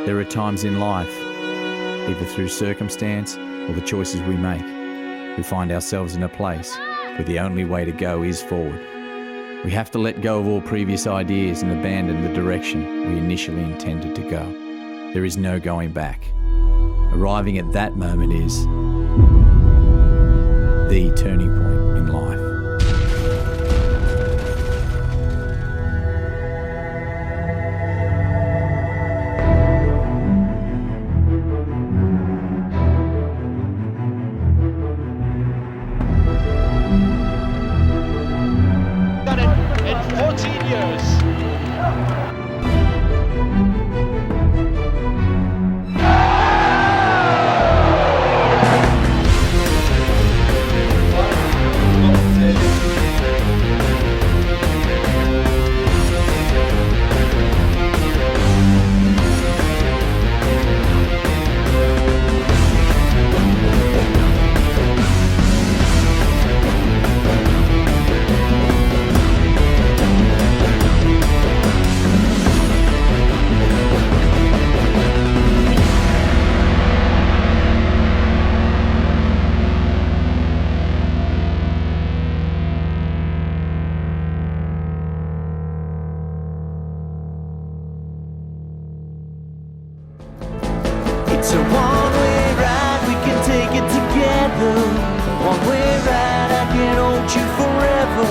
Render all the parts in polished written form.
There are times in life, either through circumstance or the choices we make, we find ourselves in a place where the only way to go is forward. We have to let go of all previous ideas and abandon the direction we initially intended to go. There is no going back. Arriving at that moment is the turning point in life. Done it in 14 years. It's a one-way ride, we can take it together. One-way ride, I can hold you forever.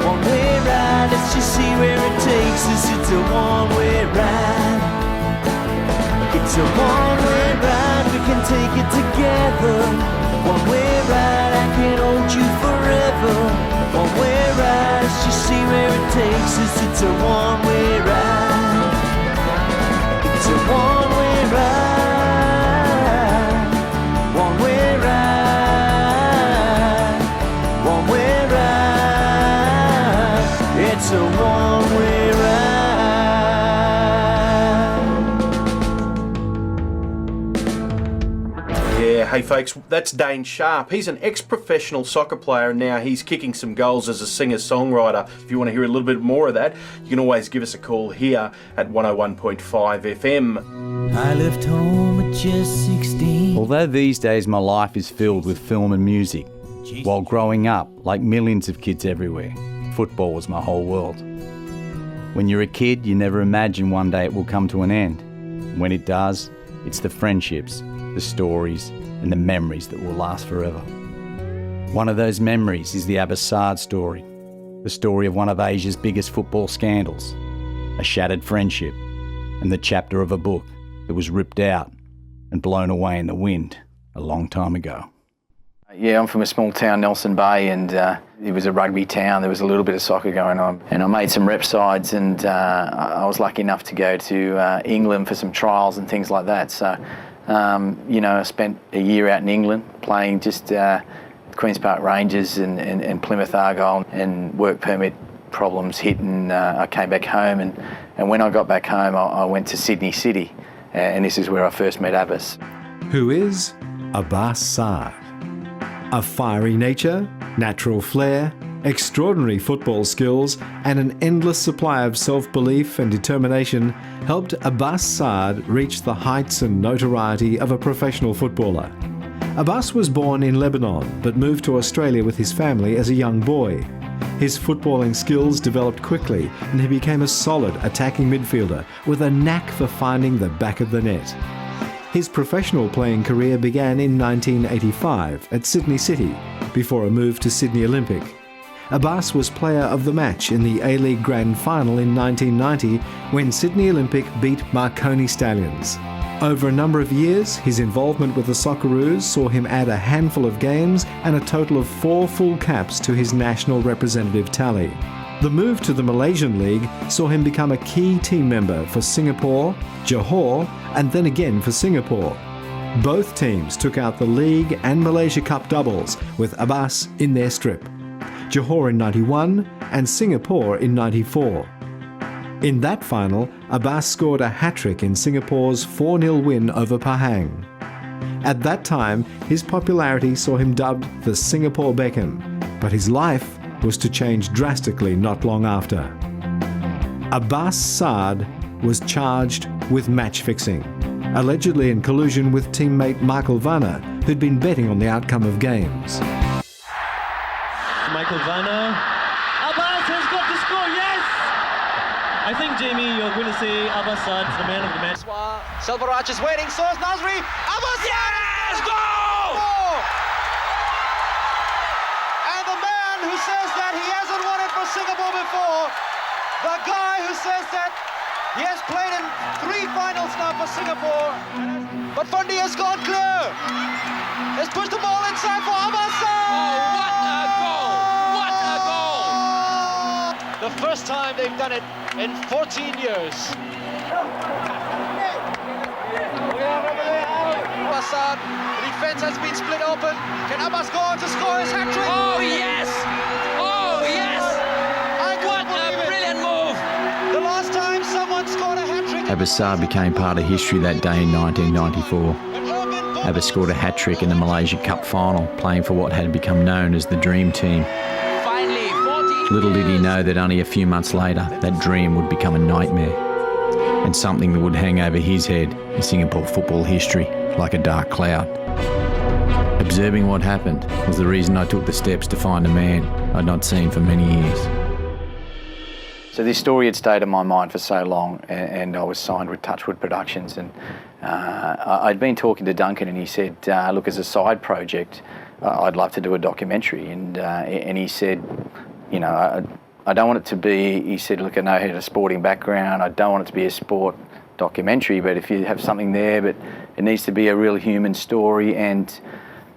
One-way ride, let's just see where it takes us. It's a one-way ride. It's a one-way ride, we can take it together. One-way ride, I can hold you forever. One-way ride, let's just see where it takes us. It's a one-way ride. It's a one-way ride. One-way ride, one-way ride, it's a one-way ride. Yeah, hey folks, that's Dane Sharp. He's an ex-professional soccer player and now he's kicking some goals as a singer-songwriter. If you want to hear a little bit more of that, you can always give us a call here at 101.5 FM. I left home at just 16. Although these days my life is filled with film and music, while growing up, like millions of kids everywhere, football was my whole world. When you're a kid, you never imagine one day it will come to an end. When it does, it's the friendships, the stories, and the memories that will last forever. One of those memories is the Abbas Saad story, the story of one of Asia's biggest football scandals, a shattered friendship, and the chapter of a book that was ripped out and blown away in the wind a long time ago. Yeah, I'm from a small town, Nelson Bay, and it was a rugby town. There was a little bit of soccer going on. And I made some rep sides, and I was lucky enough to go to England for some trials and things like that. So, I spent a year out in England playing just Queen's Park Rangers and Plymouth Argyle, and work permit problems hit, and I came back home. And when I got back home, I went to Sydney City, and this is where I first met Abbas. Who is Abbas Saad? A fiery nature, natural flair, extraordinary football skills, and an endless supply of self-belief and determination helped Abbas Saad reach the heights and notoriety of a professional footballer. Abbas was born in Lebanon but moved to Australia with his family as a young boy. His footballing skills developed quickly and he became a solid attacking midfielder with a knack for finding the back of the net. His professional playing career began in 1985 at Sydney City before a move to Sydney Olympic. Abbas was player of the match in the A-League Grand Final in 1990 when Sydney Olympic beat Marconi Stallions. Over a number of years, his involvement with the Socceroos saw him add a handful of games and a total of 4 full caps to his national representative tally. The move to the Malaysian League saw him become a key team member for Singapore, Johor, and then again for Singapore. Both teams took out the League and Malaysia Cup doubles with Abbas in their strip. Johor in 91 and Singapore in 94. In that final, Abbas scored a hat-trick in Singapore's 4-0 win over Pahang. At that time, his popularity saw him dubbed the Singapore Beckham, but his life was to change drastically not long after. Abbas Saad was charged with match fixing. allegedly in collusion with teammate Michael Vanna, who'd been betting on the outcome of games. Michael Vanna. Abbas has got to score, yes! I think, Jamie, you're going to say Abbas Saad is the man of the match. Silverach is waiting, so is Nasri. Abbas yes! Goal! And the man who says that he hasn't won it for Singapore before, the guy who says that he has played in 3 finals now for Singapore, but Fundy has gone clear. Has pushed the ball inside for Abbas Saad. Oh, what a goal! What a goal! The first time they've done it in 14 years. Abbas Saad, the defense has been split open. Can Abbas go on to score his hat-trick? Oh, yes! Oh, yes! What a brilliant move! The last time someone scored a hat-trick. Abbas Saad became part of history that day in 1994. Abbas scored a hat-trick in the Malaysia Cup final, playing for what had become known as the Dream Team. Finally, 14 Little did he know that only a few months later, that dream would become a nightmare, and something that would hang over his head in Singapore football history like a dark cloud. Observing what happened was the reason I took the steps to find a man I'd not seen for many years. So this story had stayed in my mind for so long, and I was signed with Touchwood Productions, and I'd been talking to Duncan, and he said, look, as a side project, I'd love to do a documentary, and he said, you know, I don't want it to be, he said, look, I know I had a sporting background, I don't want it to be a sport documentary, but if you have something there, but it needs to be a real human story, and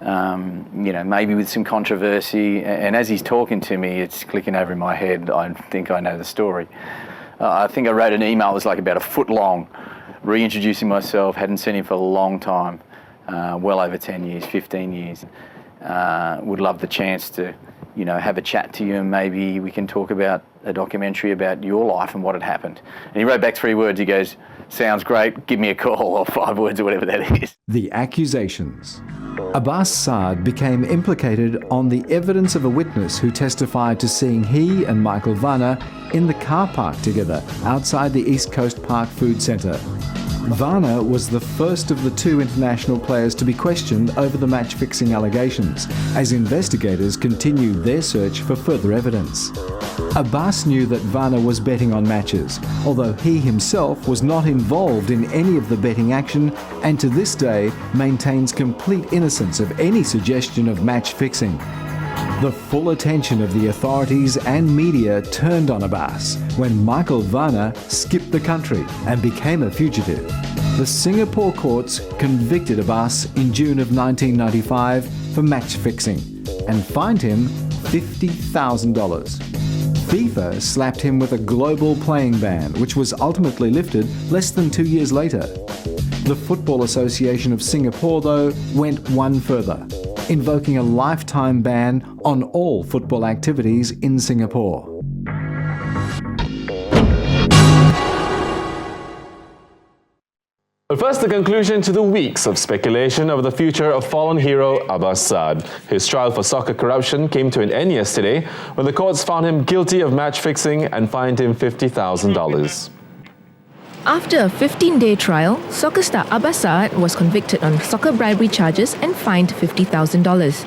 you know, maybe with some controversy. And as he's talking to me, it's clicking over in my head. I think I know the story. I think I wrote an email, it was like about a foot long, reintroducing myself, hadn't seen him for a long time, well over 10 years, 15 years. Would love the chance to, you know, have a chat to you, and maybe we can talk about a documentary about your life and what had happened. And he wrote back 3 words, he goes, sounds great, give me a call, or 5 words or whatever that is. The accusations. Abbas Saad became implicated on the evidence of a witness who testified to seeing he and Michael Vanna in the car park together outside the East Coast Park Food Centre. Vanna was the first of the 2 international players to be questioned over the match-fixing allegations, as investigators continued their search for further evidence. Abbas knew that Vanna was betting on matches, although he himself was not involved in any of the betting action, and to this day maintains complete innocence of any suggestion of match-fixing. The full attention of the authorities and media turned on Abbas when Michael Vanna skipped the country and became a fugitive. The Singapore courts convicted Abbas in June of 1995 for match fixing and fined him $50,000. FIFA slapped him with a global playing ban, which was ultimately lifted less than 2 years later. The Football Association of Singapore, though, went one further, invoking a lifetime ban on all football activities in Singapore. But first, the conclusion to the weeks of speculation over the future of fallen hero Abbas Saad. His trial for soccer corruption came to an end yesterday when the courts found him guilty of match fixing and fined him $50,000. After a 15-day trial, soccer star Abbas Saad was convicted on soccer bribery charges and fined $50,000.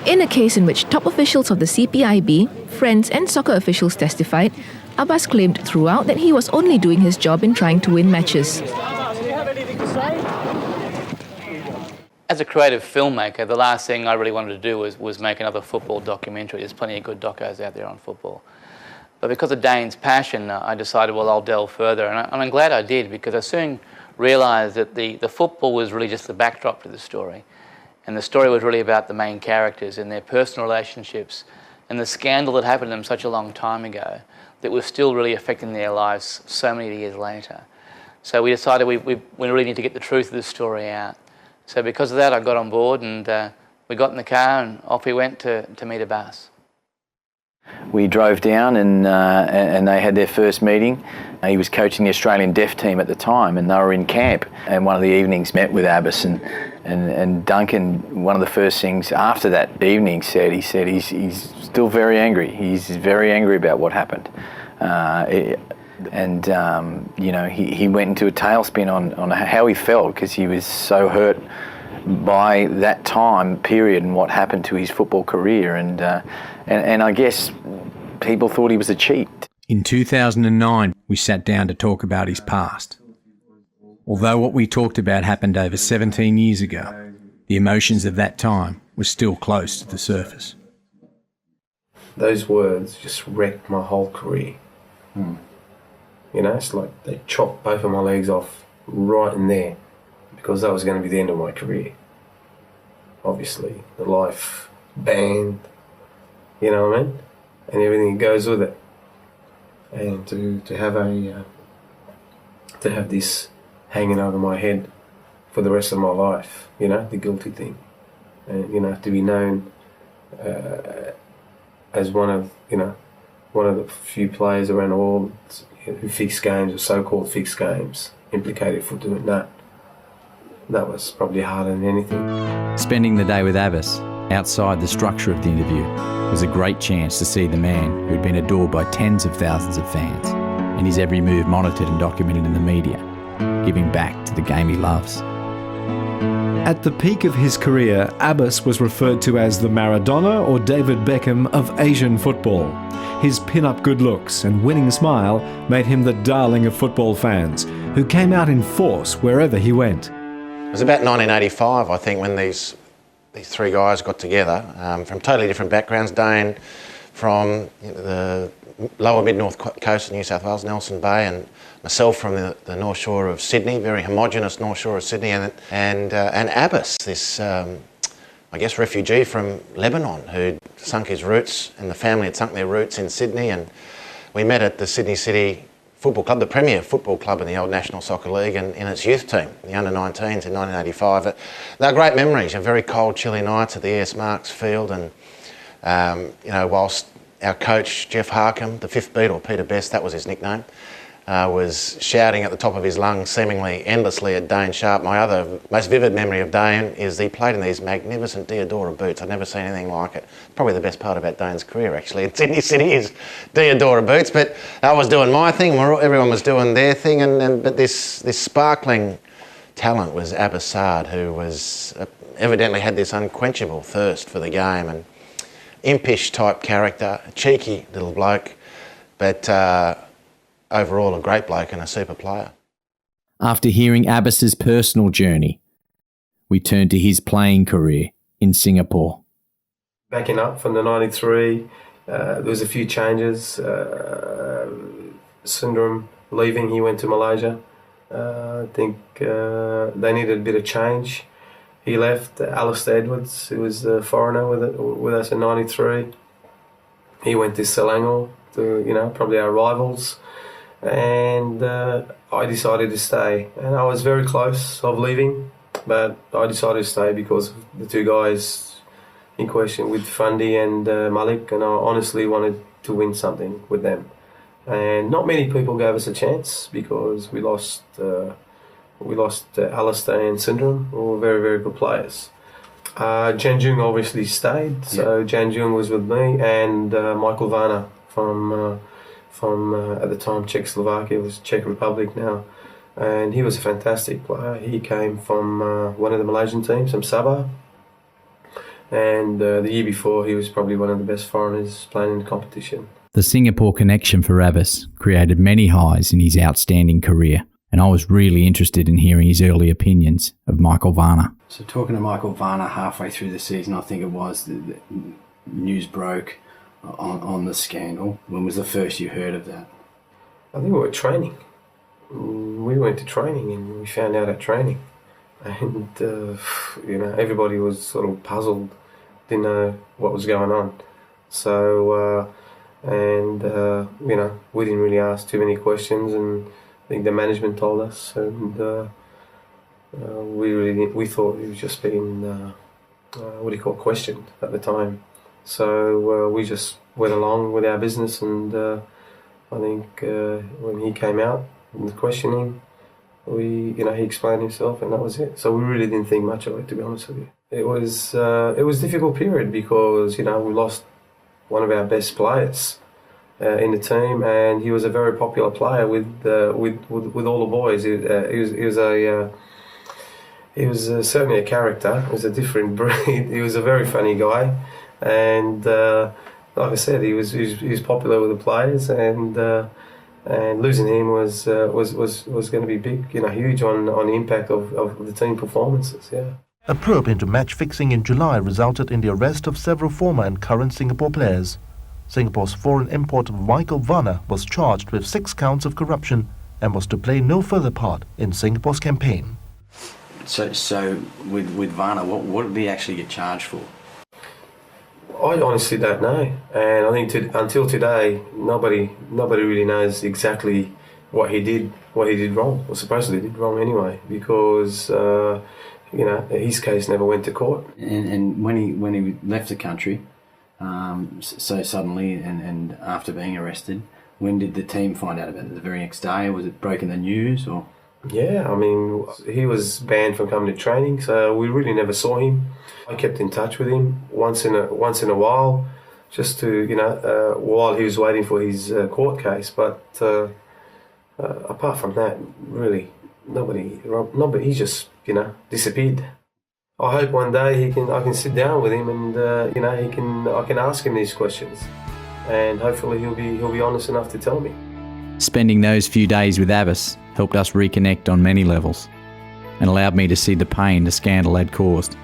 In a case in which top officials of the CPIB, friends and soccer officials testified, Abbas claimed throughout that he was only doing his job in trying to win matches. As a creative filmmaker, the last thing I really wanted to do was make another football documentary. There's plenty of good docos out there on football. But because of Dane's passion, I decided, well, I'll delve further. And I'm glad I did, because I soon realised that the football was really just the backdrop to the story. And the story was really about the main characters and their personal relationships and the scandal that happened to them such a long time ago that was still really affecting their lives so many years later. So we decided we really need to get the truth of this story out. So because of that, I got on board, and we got in the car and off we went to meet Abbas. We drove down and they had their first meeting. He was coaching the Australian deaf team at the time, and they were in camp. And one of the evenings met with Abbas, and Duncan, one of the first things after that evening he's still very angry. He's very angry about what happened. And, he went into a tailspin on how he felt, because he was so hurt by that time period and what happened to his football career. And I guess people thought he was a cheat. In 2009, we sat down to talk about his past. Although what we talked about happened over 17 years ago, the emotions of that time were still close to the surface. Those words just wrecked my whole career. It's like they chopped both of my legs off right in there, because that was going to be the end of my career. Obviously, the life, band, you know what I mean? And everything that goes with it. And to have this hanging over my head for the rest of my life, the guilty thing. And, to be known as one of the few players around the world who fixed games, or so-called fixed games, implicated for doing that. That was probably harder than anything. Spending the day with Abbas, outside the structure of the interview, was a great chance to see the man who'd been adored by tens of thousands of fans, and his every move monitored and documented in the media, giving back to the game he loves. At the peak of his career, Abbas was referred to as the Maradona or David Beckham of Asian football. His pin-up good looks and winning smile made him the darling of football fans, who came out in force wherever he went. It was about 1985, I think, when these three guys got together from totally different backgrounds. Dane from the lower mid-north coast of New South Wales, Nelson Bay, and myself from the North Shore of Sydney, very homogenous North Shore of Sydney, and Abbas, this refugee from Lebanon who'd sunk his roots, and the family had sunk their roots in Sydney. And we met at the Sydney City Football Club, the premier football club in the old National Soccer League, and in its youth team, the under-19s in 1985. They're great memories, very cold, chilly nights at the AS Marks field, and whilst our coach, Jeff Harcombe, the fifth beat, or Peter Best, that was his nickname, was shouting at the top of his lungs, seemingly endlessly, at Dane Sharp. My other most vivid memory of Dane is he played in these magnificent Diodora boots. I've never seen anything like it. Probably the best part about Dane's career, actually, in Sydney City, is Diodora boots. But I was doing my thing, everyone was doing their thing, but this sparkling talent was Abbas Saad, who was evidently had this unquenchable thirst for the game, and impish type character, a cheeky little bloke, but overall a great bloke and a super player. After hearing Abbas's personal journey, we turned to his playing career in Singapore. Backing up from the 93, there was a few changes. Syndrome leaving, he went to Malaysia. I think they needed a bit of change. He left. Alistair Edwards, who was a foreigner with us in 93. He went to Selangor, probably our rivals. And I decided to stay. And I was very close of leaving, but I decided to stay because of the two guys in question, with Fundy and Malik, and I honestly wanted to win something with them. And not many people gave us a chance, because we lost Alistair and Syndrome, who were very, very good players. Jan Jung obviously stayed, so Jan Jung was with me, and Michael Vanna from at the time Czechoslovakia, was Czech Republic now, and he was a fantastic player. He came from one of the Malaysian teams, from Sabah, and the year before he was probably one of the best foreigners playing in the competition. The Singapore connection for Abbas created many highs in his outstanding career, and I was really interested in hearing his early opinions of Michael Vanna. So talking to Michael Vanna halfway through the season, I think it was, the news broke on the scandal. When was the first you heard of that? I think we were training. We went to training and we found out at training. And, everybody was sort of puzzled, didn't know what was going on. So, we didn't really ask too many questions, and I think the management told us, and we thought it was just being, questioned at the time. So we just went along with our business, and I think when he came out in the questioning, he explained himself, and that was it. So we really didn't think much of it, to be honest with you. It was a difficult period because we lost one of our best players, in the team, and he was a very popular player with all the boys. He was certainly a character. He was a different breed. He was a very funny guy, and like I said, he was popular with the players, and losing him was going to be big, huge on the impact of the team performances. Yeah. A probe into match fixing in July resulted in the arrest of several former and current Singapore players. Singapore's foreign importer Michael Vanna was charged with 6 counts of corruption and was to play no further part in Singapore's campaign. So with Vanna, what did he actually get charged for? I honestly don't know, and I think until today, nobody really knows exactly what he did wrong, or supposedly did wrong anyway, because his case never went to court. And when he left the country, so suddenly and after being arrested, when did the team find out about it? The very next day? Was it broken the news or? Yeah, I mean, he was banned from coming to training, so we really never saw him. I kept in touch with him once in a while, just to while he was waiting for his court case. But apart from that, really nobody. He just disappeared. I hope one day I can sit down with him and I can ask him these questions, and hopefully he'll be honest enough to tell me. Spending those few days with Abbas helped us reconnect on many levels and allowed me to see the pain the scandal had caused.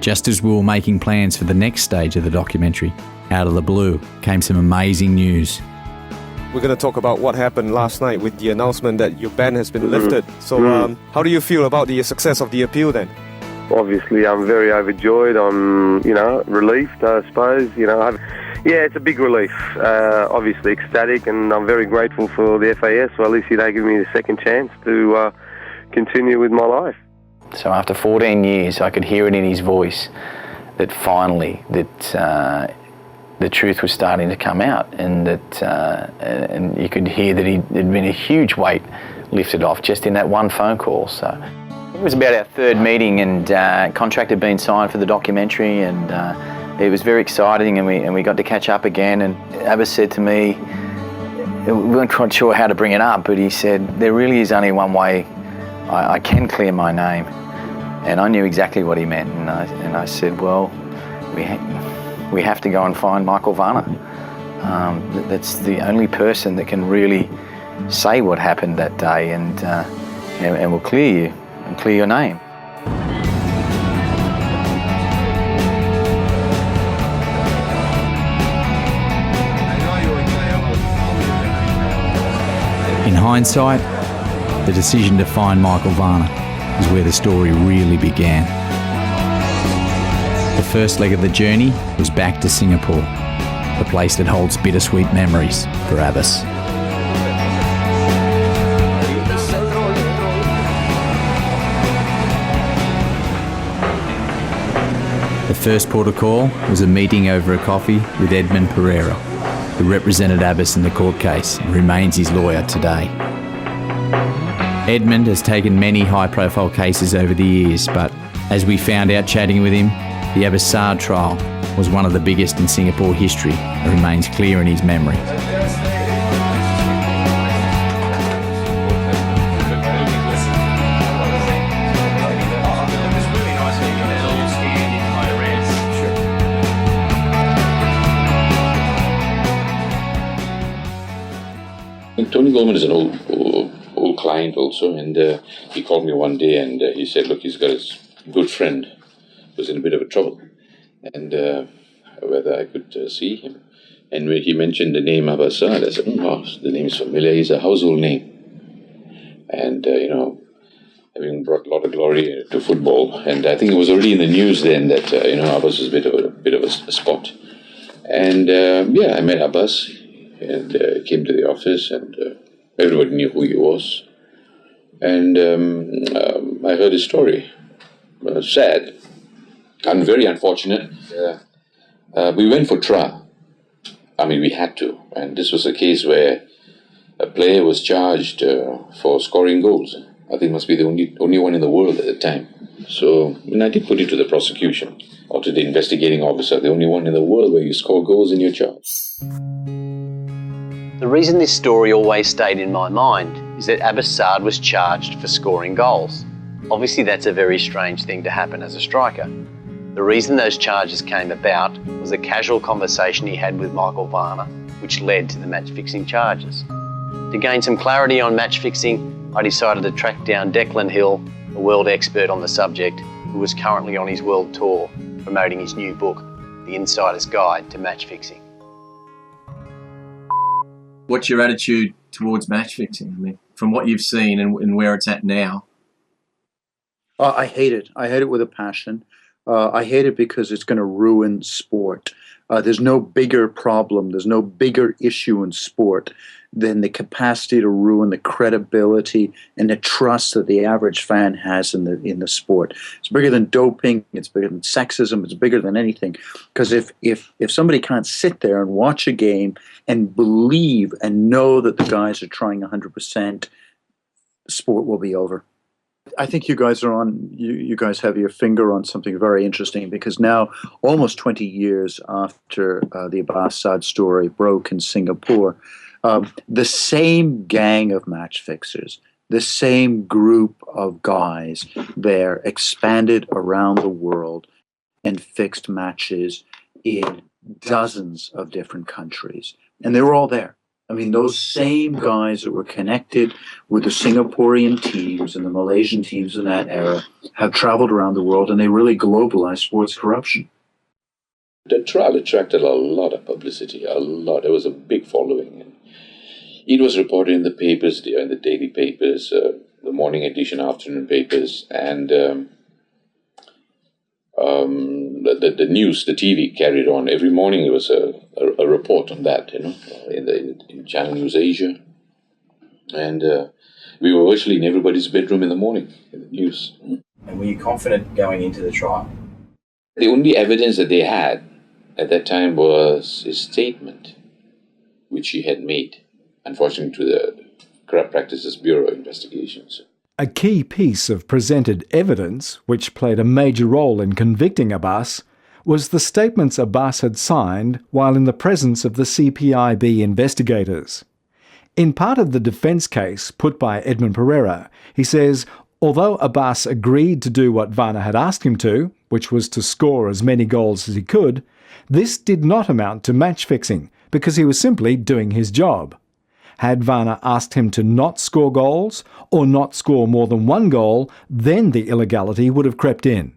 Just as we were making plans for the next stage of the documentary, out of the blue came some amazing news. We're going to talk about what happened last night with the announcement that your ban has been lifted. So how do you feel about the success of the appeal then? Obviously, I'm very overjoyed. I'm, relieved, I suppose. Yeah, it's a big relief. Obviously ecstatic, and I'm very grateful for the FAS. Well, at least they give me the second chance to continue with my life. So after 14 years, I could hear it in his voice that finally the truth was starting to come out, and that and you could hear that there'd been a huge weight lifted off just in that one phone call. So it was about our third meeting, and contract had been signed for the documentary, and it was very exciting, and we got to catch up again. And Abbas said to me, we weren't quite sure how to bring it up, but he said, there really is only one way I can clear my name. And I knew exactly what he meant, and I said, well, we have to go and find Michael Vanna. That's the only person that can really say what happened that day, and will clear you and clear your name. In hindsight, the decision to find Michael Vanna is where the story really began. The first leg of the journey was back to Singapore, the place that holds bittersweet memories for Abbas. The first port of call was a meeting over a coffee with Edmund Pereira, who represented Abbas in the court case and remains his lawyer today. Edmund has taken many high-profile cases over the years, but as we found out chatting with him, the Abbas Saad trial was one of the biggest in Singapore history and remains clear in his memory. Tony Goldman is an old client also, and he called me one day and he said, look, he's got his good friend who's in a bit of a trouble, and whether I could see him. And when he mentioned the name Abbas Saad, I said, oh, the name is familiar, he's a household name. And, having brought a lot of glory to football, and I think it was already in the news then that, Abbas was a bit of a spot. And, I met Abbas, and came to the office, and everybody knew who he was. And I heard his story. Sad and very unfortunate. We went for trial. I mean, we had to. And this was a case where a player was charged for scoring goals. I think must be the only one in the world at the time. So I did put it to the prosecution or to the investigating officer, the only one in the world where you score goals in your charge. The reason this story always stayed in my mind is that Abbas Saad was charged for scoring goals. Obviously that's a very strange thing to happen as a striker. The reason those charges came about was a casual conversation he had with Michael Vanna, which led to the match-fixing charges. To gain some clarity on match-fixing, I decided to track down Declan Hill, a world expert on the subject, who was currently on his world tour promoting his new book, The Insider's Guide to Match-Fixing. What's your attitude towards match fixing? I mean, from what you've seen and where it's at now? I hate it. I hate it with a passion. I hate it because it's going to ruin sport. There's no bigger problem, there's no bigger issue in sport than the capacity to ruin the credibility and the trust that the average fan has in the sport. It's bigger than doping, it's bigger than sexism, it's bigger than anything. Because if somebody can't sit there and watch a game and believe and know that the guys are trying 100%, sport will be over. I think you guys you guys have your finger on something very interesting, because now, almost 20 years after the Abbas Saad story broke in Singapore, the same gang of match fixers, the same group of guys there expanded around the world and fixed matches in dozens of different countries. And they were all there. I mean, those same guys that were connected with the Singaporean teams and the Malaysian teams in that era have traveled around the world, and they really globalized sports corruption. The trial attracted a lot of publicity, a lot. There was a big following. And it was reported in the papers, in the daily papers, the morning edition, afternoon papers, and the news, the TV carried on. Every morning there was a report on that, in Channel News Asia. And we were virtually in everybody's bedroom in the morning, in the news. And were you confident going into the trial? The only evidence that they had at that time was a statement which he had made, unfortunately, to the Corrupt Practices Bureau investigations. A key piece of presented evidence, which played a major role in convicting Abbas, was the statements Abbas had signed while in the presence of the CPIB investigators. In part of the defence case put by Edmund Pereira, he says, although Abbas agreed to do what Vanna had asked him to, which was to score as many goals as he could, this did not amount to match-fixing, because he was simply doing his job. Had Vanna asked him to not score goals, or not score more than one goal, then the illegality would have crept in.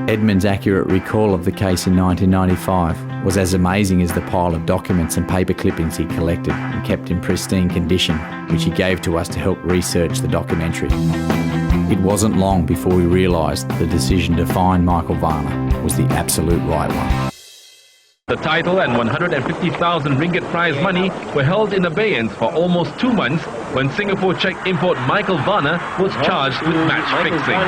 Edmund's accurate recall of the case in 1995 was as amazing as the pile of documents and paper clippings he collected and kept in pristine condition, which he gave to us to help research the documentary. It wasn't long before we realised the decision to fine Michael Vanna was the absolute right one. The title and 150,000 ringgit prize money were held in abeyance for almost 2 months when Singapore check import Michael Vanna was charged with match fixing.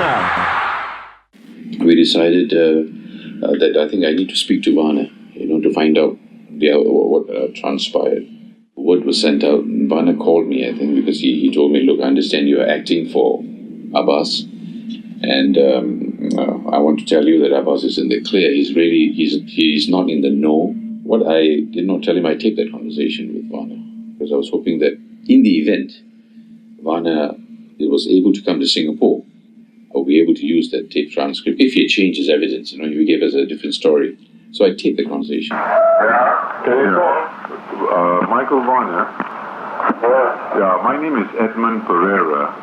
We decided that I think I need to speak to Vanna, to find out what transpired. Word was sent out, and Vanna called me, I think, because he told me, look, I understand you are acting for Abbas, and I want to tell you that Abbas is in the clear. He's not in the know. What I did not tell him, I take that conversation with Vanna, because I was hoping that in the event Vanna was able to come to Singapore, I'll be able to use that tape transcript if he changes evidence. He gave us a different story. So I take the conversation. Michael Vanna. Yeah, my name is Edmund Pereira.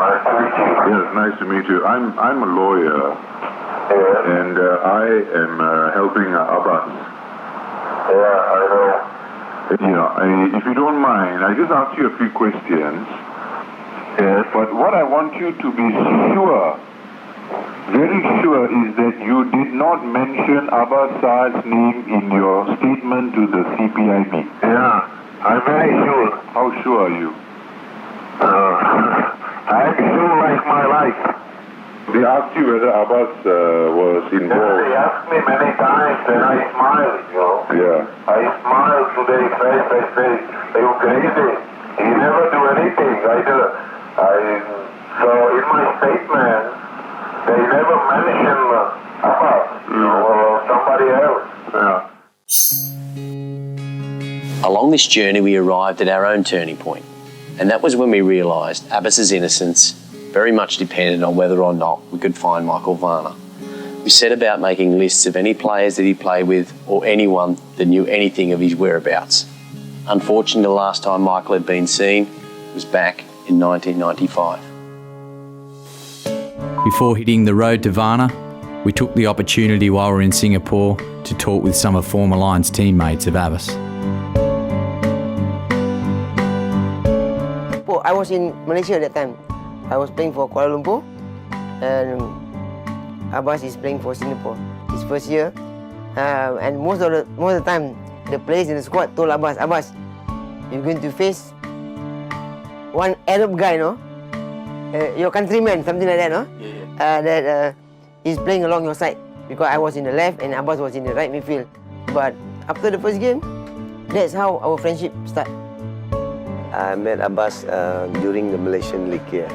Nice to meet you. Yes, nice to meet you. I'm a lawyer, and I am helping Abbas. Yeah, I know. If you don't mind, I just ask you a few questions. Yes. But what I want you to be sure, very sure, is that you did not mention Abbas Saad's name in your statement to the CPIB. Yeah, I'm very sure. How sure are you? I'm sure like my life. They asked you whether Abbas was involved. Yeah, they asked me many times, and I smiled, Yeah. I smiled to their face. I say, are you crazy? He never do anything. So in my statement, they never mention Abbas, or somebody else. Yeah. Along this journey, we arrived at our own turning point, and that was when we realised Abbas's innocence very much depended on whether or not we could find Michael Vanna. We set about making lists of any players that he played with or anyone that knew anything of his whereabouts. Unfortunately, the last time Michael had been seen was back in 1995. Before hitting the road to Vanna, we took the opportunity while we were in Singapore to talk with some of former Lions teammates of Abbas. I was in Malaysia at that time. I was playing for Kuala Lumpur, and Abbas is playing for Singapore. His first year, and most of the time, the players in the squad told Abbas, you're going to face one Arab guy, no? Your countryman, something like that, no? That is playing along your side, because I was in the left and Abbas was in the right midfield. But after the first game, that's how our friendship started. I met Abbas during the Malaysian League here.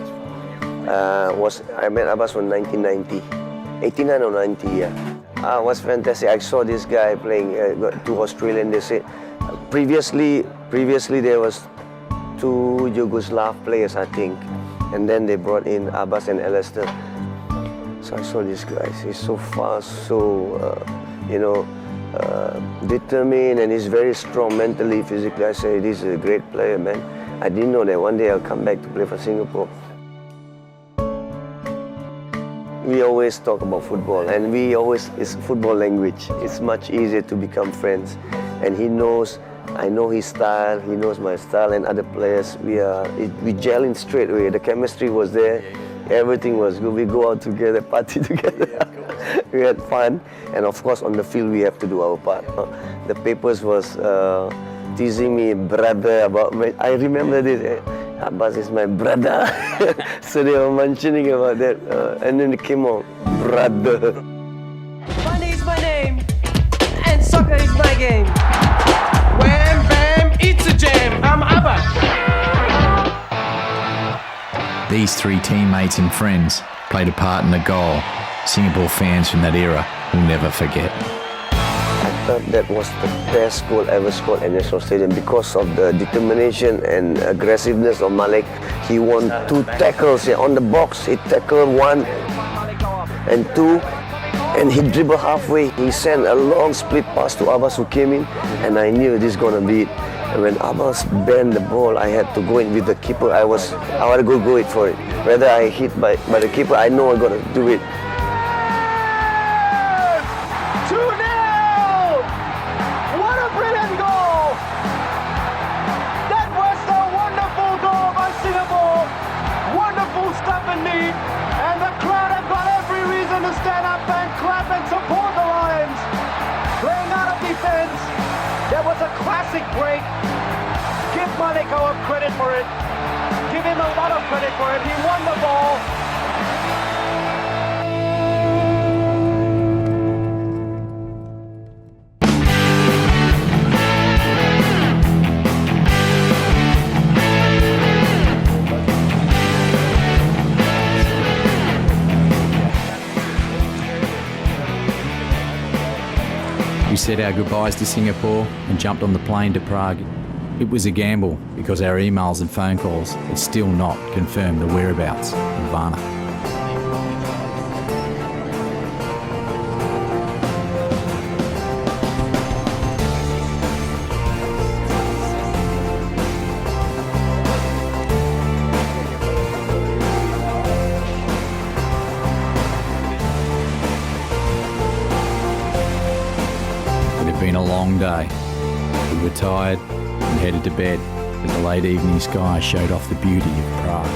I met Abbas in 1990, 89 or 90, yeah. It was fantastic. I saw this guy playing to Australian. They said previously there was 2 Yugoslav players, I think, and then they brought in Abbas and Alistair. So I saw this guy. He's so fast, so determined, and he's very strong mentally, physically. I say, this is a great player, man. I didn't know that one day I'll come back to play for Singapore. We always talk about football, and it's football language. It's much easier to become friends. And he knows, I know his style, he knows my style, and other players. We gel in straight away. The chemistry was there. Everything was good. We go out together, party together. We had fun, and of course on the field we have to do our part. The papers was teasing me, brother, about me. I remember this. Abbas is my brother. So they were mentioning about that, and then it came out, brother. Money is my name, and soccer is my game. Wham bam, it's a jam. I'm Abbas. These 3 teammates and friends played a part in the goal Singapore fans from that era will never forget. I thought that was the best goal ever scored at National Stadium because of the determination and aggressiveness of Malik. He won 2 tackles on the box. He tackled 1 and 2, and he dribbled halfway. He sent a long split pass to Abbas, who came in, and I knew this is gonna be it. And when Abbas bent the ball, I had to go in with the keeper. I want to go it for it. Whether I hit by the keeper, I know I got to do it. 2-0! What a brilliant goal! That was a wonderful goal by Singapore. Wonderful stop and lead. And the crowd have got every reason to stand up and clap and support the Lions. Playing out of defense. There was a classic break. Give Malik our credit for it. Give him a lot of credit for it. He won the ball. We said our goodbyes to Singapore and jumped on the plane to Prague. It was a gamble because our emails and phone calls had still not confirmed the whereabouts of Vanna. It had been a long day. We were tired and headed to bed, but the late evening sky showed off the beauty of Prague.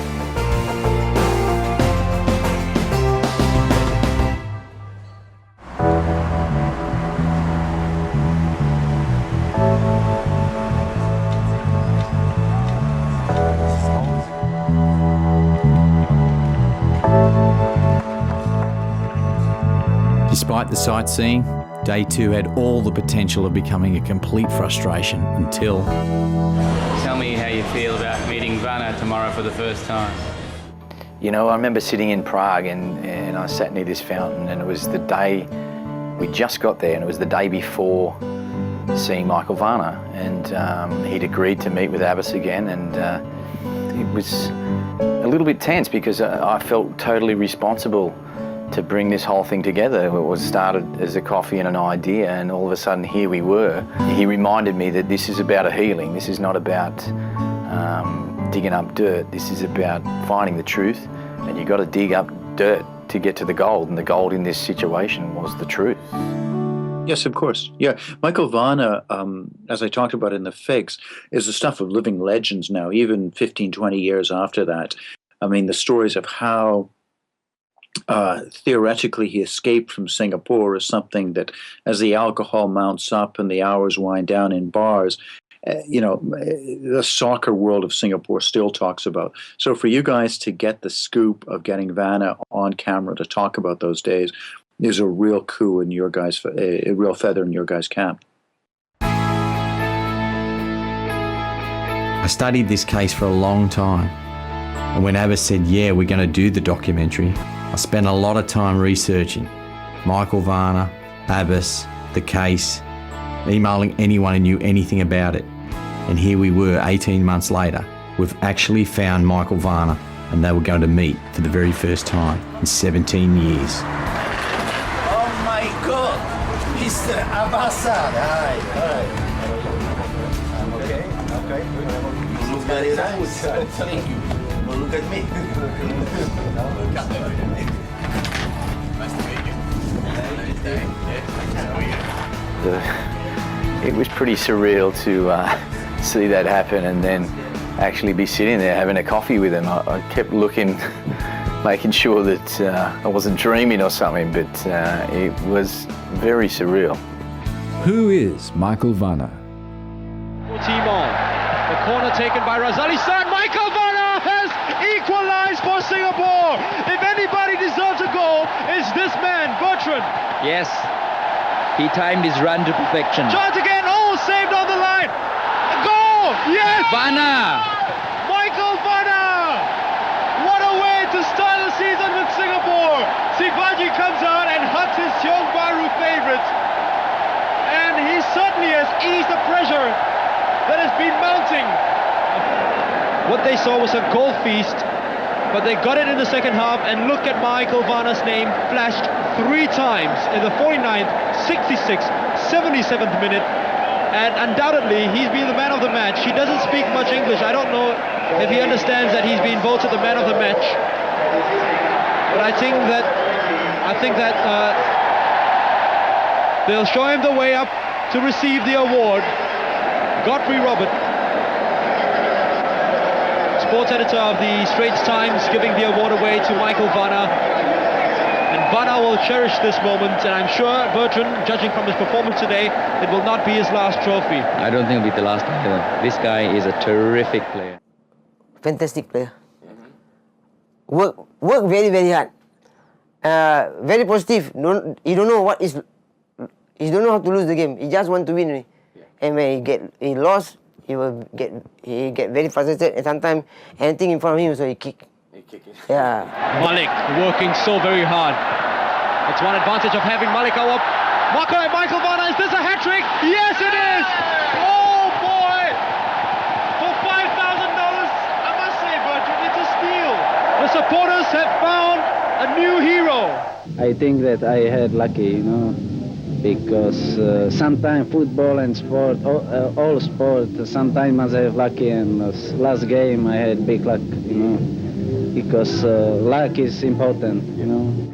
Despite the sightseeing, Day 2 had all the potential of becoming a complete frustration until... Tell me how you feel about meeting Vanna tomorrow for the first time. You know, I remember sitting in Prague and I sat near this fountain, and it was the day, we just got there, and it was the day before seeing Michael Vanna, and he'd agreed to meet with Abbas again, and it was a little bit tense because I felt totally responsible to bring this whole thing together. It was started as a coffee and an idea, and all of a sudden here we were. He reminded me that this is about a healing. This is not about digging up dirt. This is about finding the truth, and you've got to dig up dirt to get to the gold, and the gold in this situation was the truth. Yes, of course. Yeah, Michael Vanna, as I talked about in The Fix, is the stuff of living legends now, even 15, 20 years after that. I mean, the stories of how theoretically he escaped from Singapore is something that, as the alcohol mounts up and the hours wind down in bars, the soccer world of Singapore still talks about. So for you guys to get the scoop of getting Vanna on camera to talk about those days is a real coup in your guys, a real feather in your guys' cap. I studied this case for a long time, and when Abbas said, yeah, we're going to do the documentary, I spent a lot of time researching Michael Vanna, Abbas, the case, emailing anyone who knew anything about it. And here we were 18 months later. We've actually found Michael Vanna, and they were going to meet for the very first time in 17 years. Oh my God, Mr. Abbas Saad. Hi. Okay. You look very nice. I'm telling you. Well, look at me. Nice to meet you. It was pretty surreal to see that happen and then actually be sitting there having a coffee with him. I kept looking, making sure that I wasn't dreaming or something, but it was very surreal. Who is Michael Vanna? Timon. The corner taken by Razali San. Michael Vanna has equalized for Singapore. If anybody deserves a goal, it's this man, Bertrand. Yes, he timed his run to perfection. Chance again. Oh, saved on the line. A goal. Yes. Vanna. Michael Vanna. What a way to start the season with Singapore. Sivaji comes out and hugs his Tiong Bahru favourite. And he certainly has eased the pressure that has been mounting. What they saw was a goal feast, but they got it in the second half, and look at Michael Vanna's name flashed 3 times in the 49th, 66th, 77th minute, and undoubtedly he's been the man of the match. He doesn't speak much English. I don't know if he understands that he's been voted the man of the match, but I think that they'll show him the way up to receive the award. Godfrey Robert, sports editor of the Straits Times, giving the award away to Michael Vanna. And Vanna will cherish this moment, and I'm sure, Bertrand, judging from his performance today, it will not be his last trophy. I don't think it'll be the last either. This guy is a terrific player. Fantastic player. Work very, very hard. Very positive. He don't know what is. He don't know how to lose the game. He just want to win. Yeah. And when he lost, he get very frustrated. And sometimes anything in front of him, so he kick. Yeah. Malik working so very hard. It's one advantage of having Malik go up. Michael Vanna, is this a hat trick? Yes, it is. Oh boy! For $5,000, I must say, Bertrand, it's a steal. The supporters have found a new hero. I think that I had lucky, because sometimes football and sport, all sport, sometimes I have lucky, and last game I had big luck, because luck is important,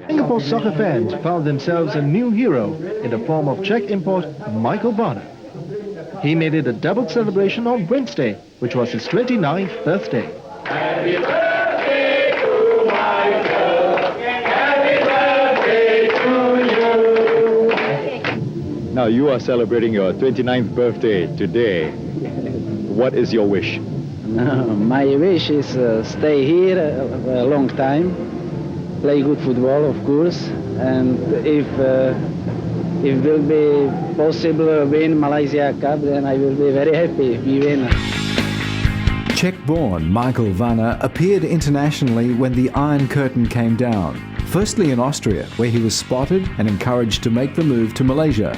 Singapore soccer fans found themselves a new hero in the form of Czech import Michael Vanna. He made it a double celebration on Wednesday, which was his 29th birthday. Happy birthday to Michael. Happy birthday to you. Now you are celebrating your 29th birthday today. What is your wish? My wish is stay here a long time, play good football, of course, and if it will be possible win Malaysia Cup, then I will be very happy if we win. Czech-born Michael Vanna appeared internationally when the Iron Curtain came down, firstly in Austria, where he was spotted and encouraged to make the move to Malaysia.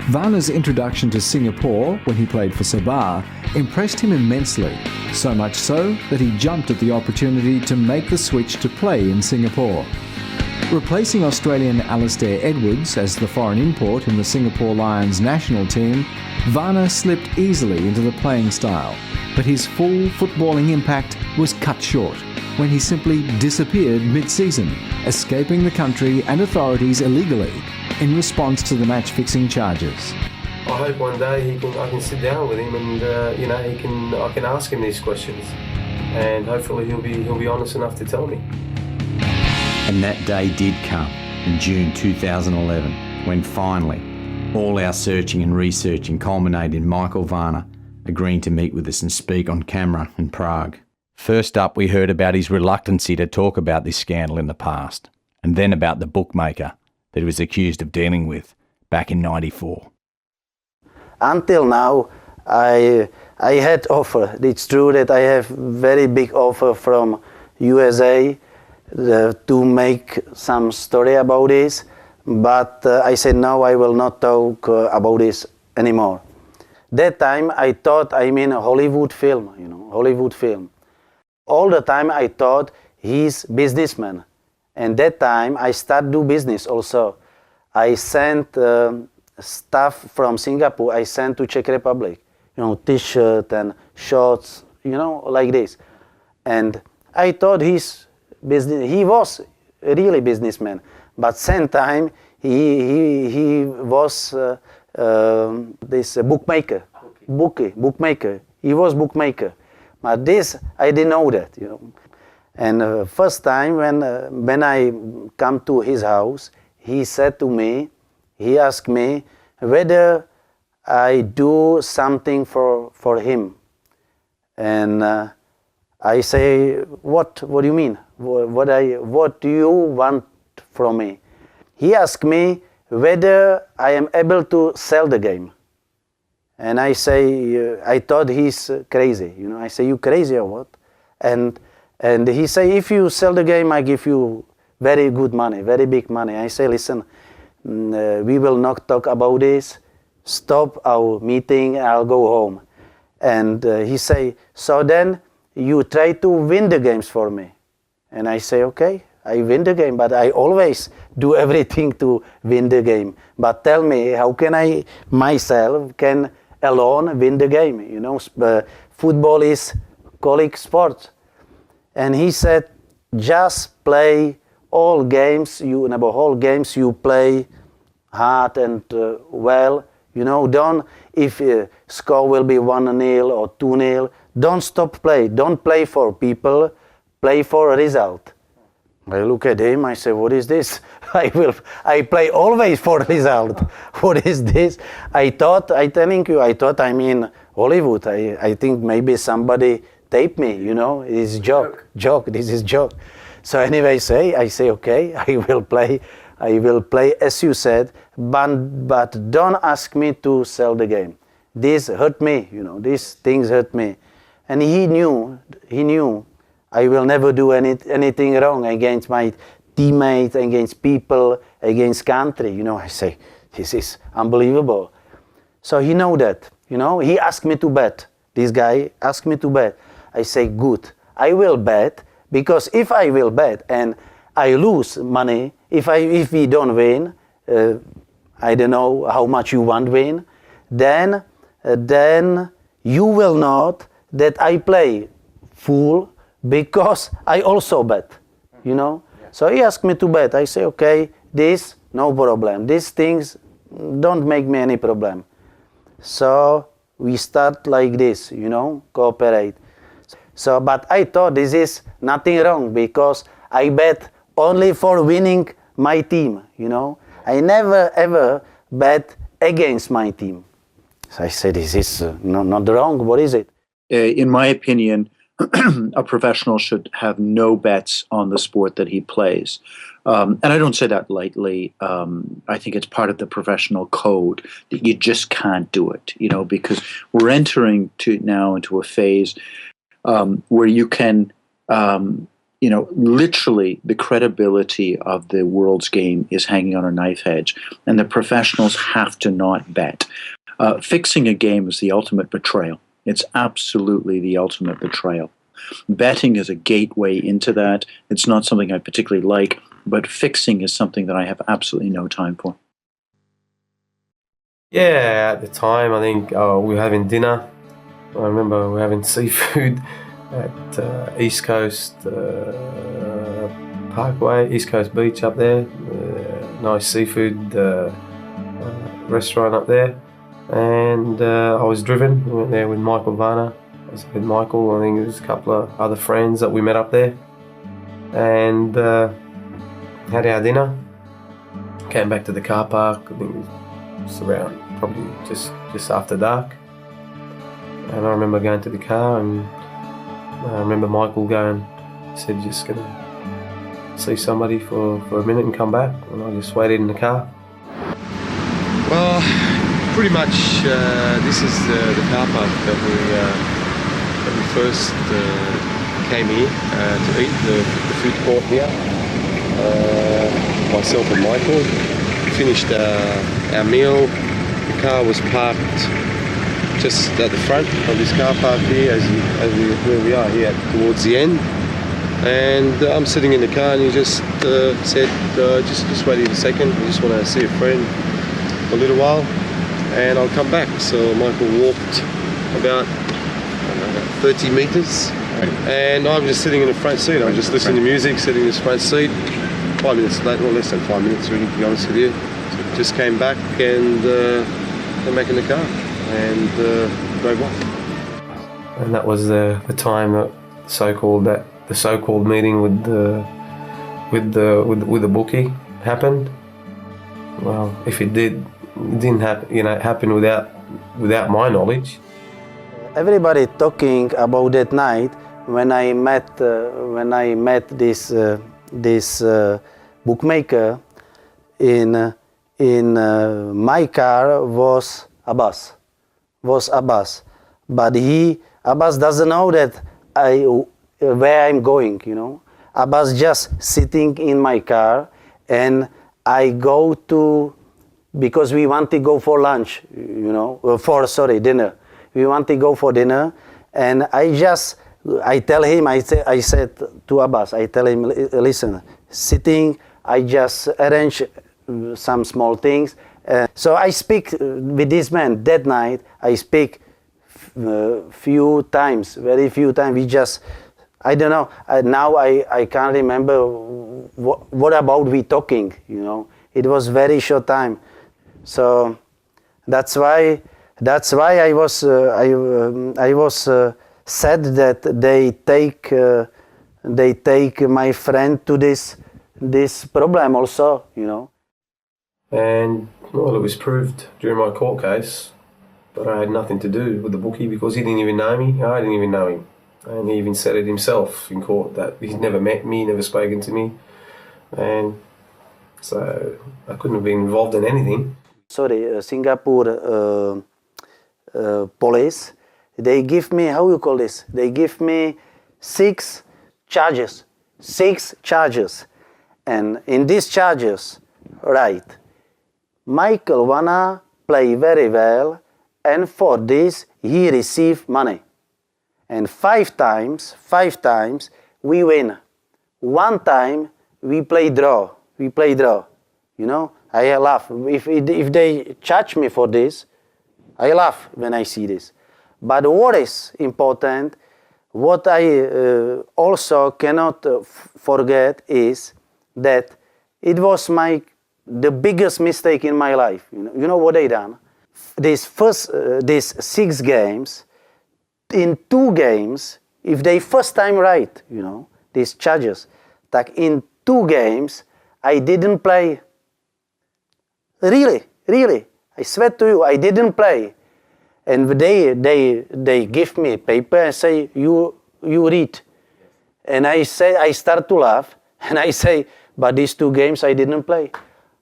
Vanna's introduction to Singapore when he played for Sabah impressed him immensely, so much so that he jumped at the opportunity to make the switch to play in Singapore. Replacing Australian Alastair Edwards as the foreign import in the Singapore Lions national team, Vanna slipped easily into the playing style, but his full footballing impact was cut short when he simply disappeared mid-season, escaping the country and authorities illegally in response to the match-fixing charges. I hope one day I can sit down with him and I can ask him these questions, and hopefully he'll be honest enough to tell me. And that day did come in June 2011, when finally all our searching and researching culminated in Michael Vanna agreeing to meet with us and speak on camera in Prague. First up, we heard about his reluctancy to talk about this scandal in the past, and then about the bookmaker that he was accused of dealing with back in '94. Until now, I had offer. It's true that I have very big offer from USA to make some story about this, but I said no, I will not talk about this anymore. That time I thought I'm in a Hollywood film, Hollywood film. All the time I thought he's businessman. And that time I start do business also. I sent stuff from Singapore, I sent to Czech Republic, T-shirt and shorts, like this. And I thought he was really businessman, but same time he was this bookmaker, bookmaker. He was bookmaker, but this I didn't know that, And first time when I come to his house, he said to me, he asked me whether I do something for him, and I say, what do you mean? What do you want from me? He asked me whether I am able to sell the game, and I say, I thought he's crazy. I say, you crazy or what? And he say, if you sell the game, I give you very good money, very big money. I say, listen, we will not talk about this. Stop our meeting, I'll go home. And he say, so then you try to win the games for me. And I say, okay, I win the game, but I always do everything to win the game. But tell me, how can I myself can alone win the game? Football is colleague sport. And he said, just play all games, whole games you play hard and well. Don't, if score will be 1-0 or 2-0, don't stop play. Don't play for people, play for a result. I look at him, I say, what is this? I play always for result. What is this? I thought I'm in Hollywood. I think maybe somebody taped me, it's joke, this is joke. So anyway, I say, okay, I will play as you said, but don't ask me to sell the game. This hurt me, these things hurt me. And he knew I will never do anything wrong against my teammates, against people, against country. I say, this is unbelievable. So he know that, he asked me to bet. This guy asked me to bet. I say, good, I will bet, because if I will bet and I lose money, if we don't win, I don't know how much you want win, then you will not that I play full, because I also bet, So he asked me to bet. I say, okay, this, no problem. These things don't make me any problem. So we start like this, cooperate. So, but I thought this is nothing wrong, because I bet only for winning my team, I never ever bet against my team. So I said, this is not wrong, what is it? In my opinion, a professional should have no bets on the sport that he plays. And I don't say that lightly. I think it's part of the professional code that you just can't do it, because we're entering now into a phase where you can, you know, literally the credibility of the world's game is hanging on a knife edge, and the professionals have to not bet. Fixing a game is the ultimate betrayal. It's absolutely the ultimate betrayal. Betting is a gateway into that. It's not something I particularly like, but fixing is something that I have absolutely no time for. Yeah, at the time, I think we were having dinner. I remember we were having seafood at East Coast Parkway, East Coast Beach up there. Nice seafood restaurant up there. And I was driven. We went there with Michael Vanna. I was with Michael. I think there was a couple of other friends that we met up there. And had our dinner. Came back to the car park. I think it was around probably just after dark. And I remember going to the car, and I remember Michael going, said, just gonna see somebody for a minute and come back. And I just waited in the car. Well, pretty much this is the car park that we first came here to eat, the food court here. Myself and Michael finished our meal. The car was parked just at the front of this car park here, where we are here towards the end. And I'm sitting in the car, and he just said, just wait a second, I just want to see a friend for a little while, and I'll come back. So Michael walked about 30 metres, and I'm just sitting in the front seat. I'm just listening to music, sitting in this front seat. 5 minutes later, or less than 5 minutes really, to be honest with you. Just came back and came back in the car and drove off. And that was the time that the so-called meeting with the bookie happened. Well, if it didn't happen without my knowledge. Everybody talking about that night when I met this bookmaker in my car was Abbas, but Abbas doesn't know that where I'm going, you know. Abbas just sitting in my car, and I go to, because we want to go for lunch, you know, dinner. We want to go for dinner, and I tell him, I said to Abbas, I tell him, listen, sitting, I just arrange some small things. So I speak with this man that night. I speak few times, very few times. We just, I don't know. Now I can't remember what about we talking. You know, it was very short time. So that's why I was sad that they take my friend to this problem also. You know. And well, it was proved during my court case that I had nothing to do with the bookie, because he didn't even know me. I didn't even know him. And he even said it himself in court that he'd never met me, never spoken to me. And so I couldn't have been involved in anything. Sorry, Singapore police, they give me, how you call this? They give me 6 charges. 6 charges. And in these charges, right, Michael Vanna played very well, and for this he received money. And 5 times we win. 1 time we play draw. You know, I laugh. If they charge me for this, I laugh when I see this. But what is important, what I also cannot forget is that it was the biggest mistake in my life. You know what I done? These 6 games, in 2 games, if they first time right, you know, these charges, like in 2 games, I didn't play. Really, I swear to you, I didn't play. And they give me paper and say, you read. And I start to laugh, and I say, but these 2 games I didn't play.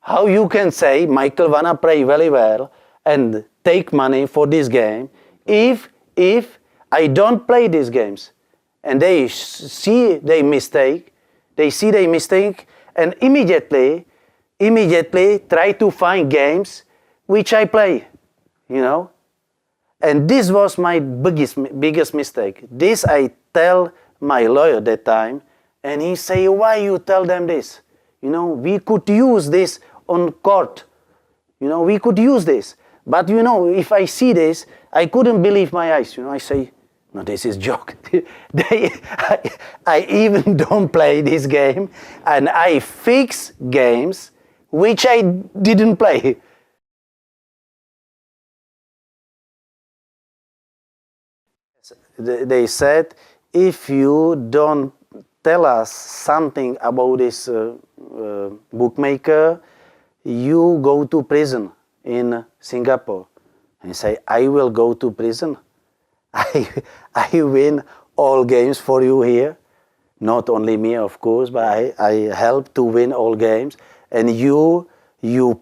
How you can say Michael Vanna play very well and take money for this game if I don't play these games? and they see their mistake, and immediately try to find games which I play, you know. And this was my biggest mistake. This I tell my lawyer that time, and he say, why you tell them this? You know, we could use this on court. You know, we could use this. But you know, if I see this, I couldn't believe my eyes. You know, I say, no, this is joke. I even don't play this game, and I fix games which I didn't play. They said, if you don't tell us something about this bookmaker, you go to prison in Singapore. And say, I will go to prison. I win all games for you here. Not only me, of course, but I help to win all games. And you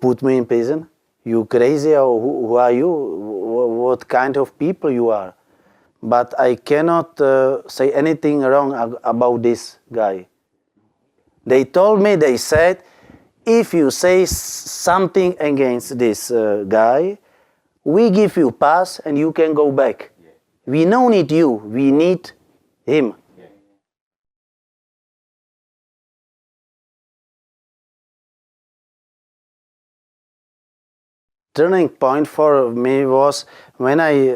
put me in prison? You crazy, or who are you? What kind of people you are? But I cannot say anything wrong about this guy. They told me, they said, if you say something against this guy, we give you pass and you can go back. Yeah. We don't need you, we need him. Yeah. Turning point for me was when I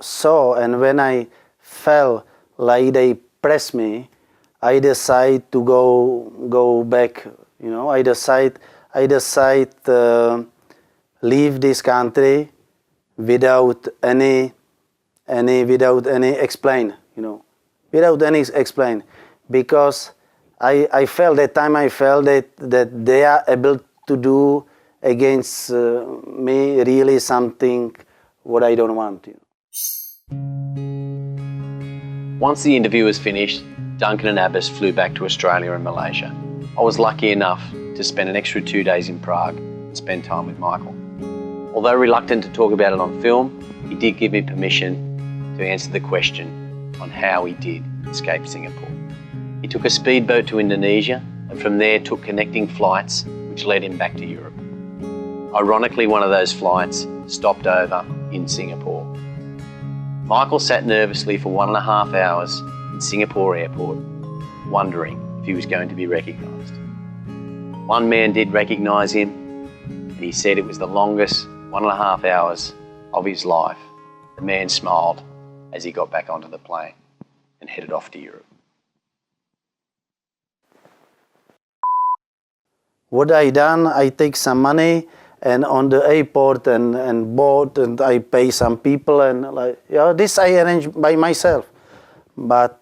saw and when I felt like they pressed me, I decided to go back. You know, I decide leave this country without any explain. You know, without any explain, because I felt that time that they are able to do against me really something what I don't want. You know. Once the interview was finished, Duncan and Abbas flew back to Australia and Malaysia. I was lucky enough to spend an extra 2 days in Prague and spend time with Michael. Although reluctant to talk about it on film, he did give me permission to answer the question on how he did escape Singapore. He took a speedboat to Indonesia and from there took connecting flights which led him back to Europe. Ironically, one of those flights stopped over in Singapore. Michael sat nervously for 1.5 hours in Singapore airport, wondering if he was going to be recognised. One man did recognise him, and he said it was the longest 1.5 hours of his life. The man smiled as he got back onto the plane and headed off to Europe. What I done, I take some money and on the airport and boat, and I pay some people, and like, yeah, this I arrange by myself. But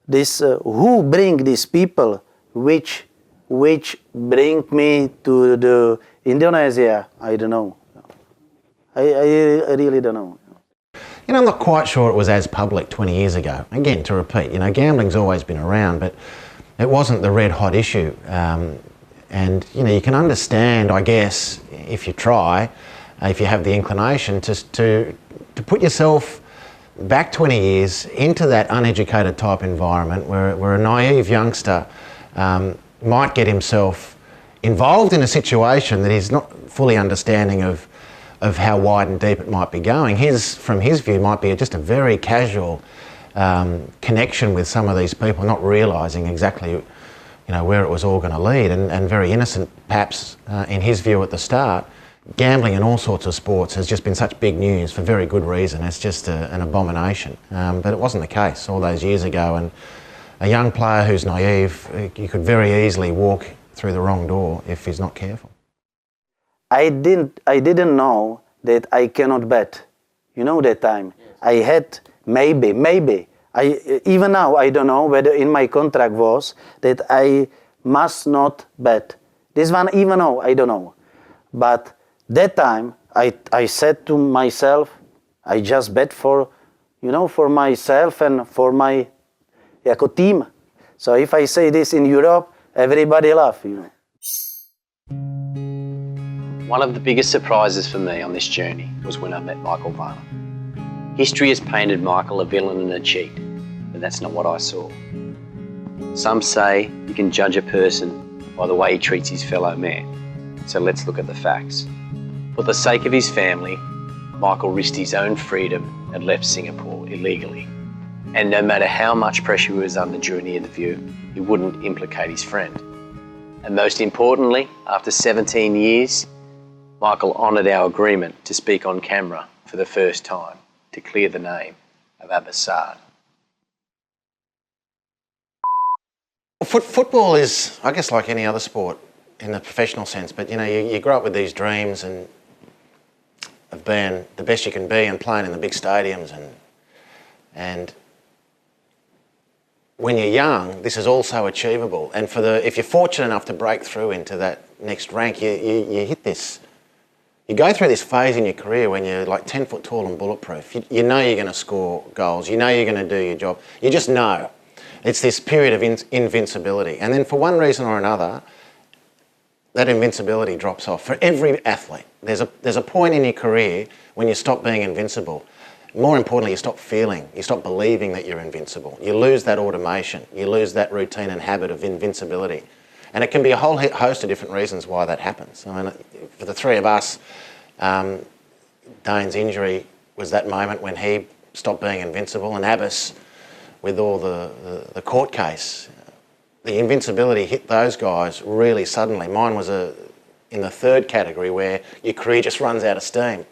this who bring these people which bring me to the Indonesia, I don't know. I really don't know. You know, I'm not quite sure it was as public 20 years ago. Again, to repeat, you know, gambling's always been around, but it wasn't the red hot issue. And, you know, you can understand, I guess, if you try, if you have the inclination to put yourself back 20 years into that uneducated type environment where a naive youngster might get himself involved in a situation that he's not fully understanding of how wide and deep it might be going. From his view, might be just a very casual connection with some of these people, not realising exactly, you know, where it was all going to lead, and very innocent, perhaps, in his view at the start. Gambling in all sorts of sports has just been such big news for very good reason. It's just an abomination. But it wasn't the case all those years ago, and a young player who's naive, you could very easily walk through the wrong door if he's not careful. I didn't know that I cannot bet. You know, that time. Yes. I had maybe. Even now, I don't know whether in my contract was that I must not bet. This one, even now, I don't know. But that time, I said to myself, I just bet for myself and for my team. So if I say this in Europe, everybody laugh, you know. One of the biggest surprises for me on this journey was when I met Michael Vanna. History has painted Michael a villain and a cheat, but that's not what I saw. Some say you can judge a person by the way he treats his fellow man. So let's look at the facts. For the sake of his family, Michael risked his own freedom and left Singapore illegally. And no matter how much pressure he was under during the interview, he wouldn't implicate his friend. And most importantly, after 17 years, Michael honoured our agreement to speak on camera for the first time to clear the name of Abbas Saad. Football is, I guess, like any other sport in the professional sense, but you grow up with these dreams and of being the best you can be and playing in the big stadiums, and when you're young, this is also achievable. And if you're fortunate enough to break through into that next rank, you hit this. You go through this phase in your career when you're like 10 foot tall and bulletproof. You know you're going to score goals. You know you're going to do your job. You just know. It's this period of invincibility. And then for one reason or another, that invincibility drops off. For every athlete, there's a point in your career when you stop being invincible. More importantly, you stop feeling, you stop believing that you're invincible. You lose that automation. You lose that routine and habit of invincibility. And it can be a whole host of different reasons why that happens. I mean, for the three of us, Dane's injury was that moment when he stopped being invincible, and Abbas, with all the court case, the invincibility hit those guys really suddenly. Mine was in the third category where your career just runs out of steam.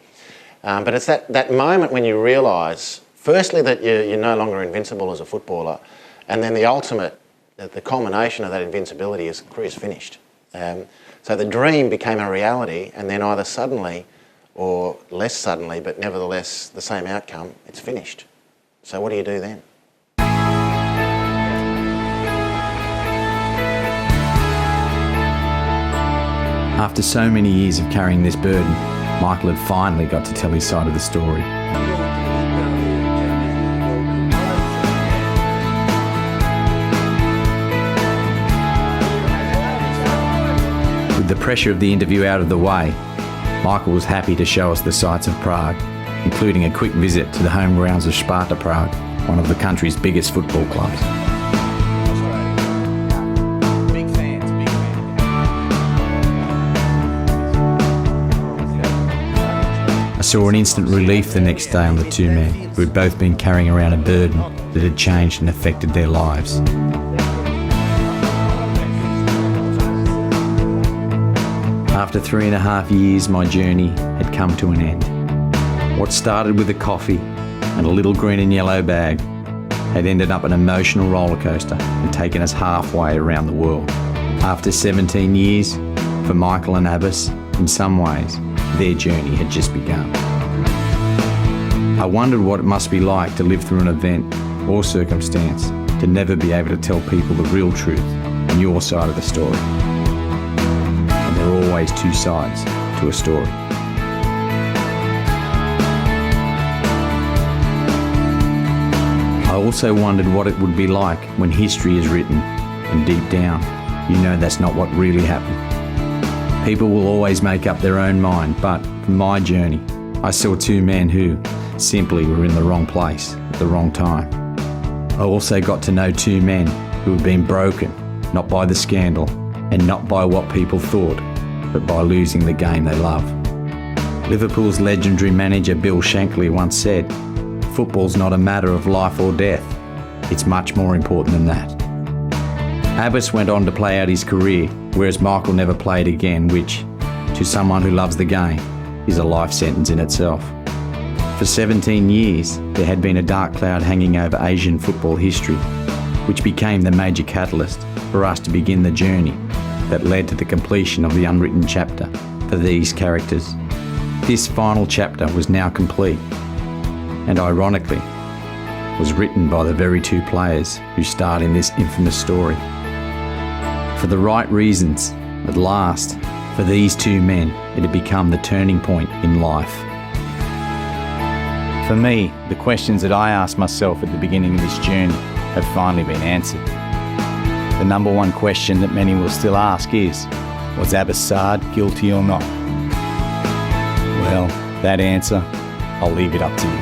But it's that moment when you realise, firstly, that you're no longer invincible as a footballer, and then the ultimate, the culmination of that invincibility is career's finished. So the dream became a reality, and then either suddenly or less suddenly, but nevertheless the same outcome, it's finished. So what do you do then? After so many years of carrying this burden, Michael had finally got to tell his side of the story. With the pressure of the interview out of the way, Michael was happy to show us the sights of Prague, including a quick visit to the home grounds of Sparta Prague, one of the country's biggest football clubs. I saw an instant relief the next day on the two men who had both been carrying around a burden that had changed and affected their lives. After 3.5 years, my journey had come to an end. What started with a coffee and a little green and yellow bag had ended up an emotional roller coaster and taken us halfway around the world. After 17 years, for Michael and Abbas, in some ways, their journey had just begun. I wondered what it must be like to live through an event or circumstance to never be able to tell people the real truth and your side of the story. And there are always two sides to a story. I also wondered what it would be like when history is written and deep down, you know that's not what really happened. People will always make up their own mind, but from my journey, I saw two men who simply were in the wrong place at the wrong time. I also got to know two men who had been broken, not by the scandal and not by what people thought, but by losing the game they love. Liverpool's legendary manager Bill Shankly once said, "Football's not a matter of life or death. It's much more important than that." Abbas went on to play out his career, whereas Michael never played again, which, to someone who loves the game, is a life sentence in itself. For 17 years, there had been a dark cloud hanging over Asian football history, which became the major catalyst for us to begin the journey that led to the completion of the unwritten chapter for these characters. This final chapter was now complete, and ironically, was written by the very two players who starred in this infamous story. For the right reasons, at last, for these two men, it had become the turning point in life. For me, the questions that I asked myself at the beginning of this journey have finally been answered. The number one question that many will still ask is, was Abbas Saad guilty or not? Well, that answer, I'll leave it up to you.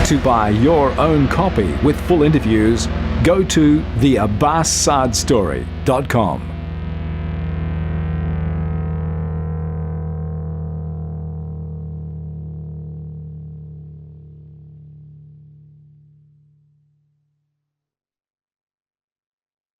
To buy your own copy with full interviews, go to theabbassaadstory.com.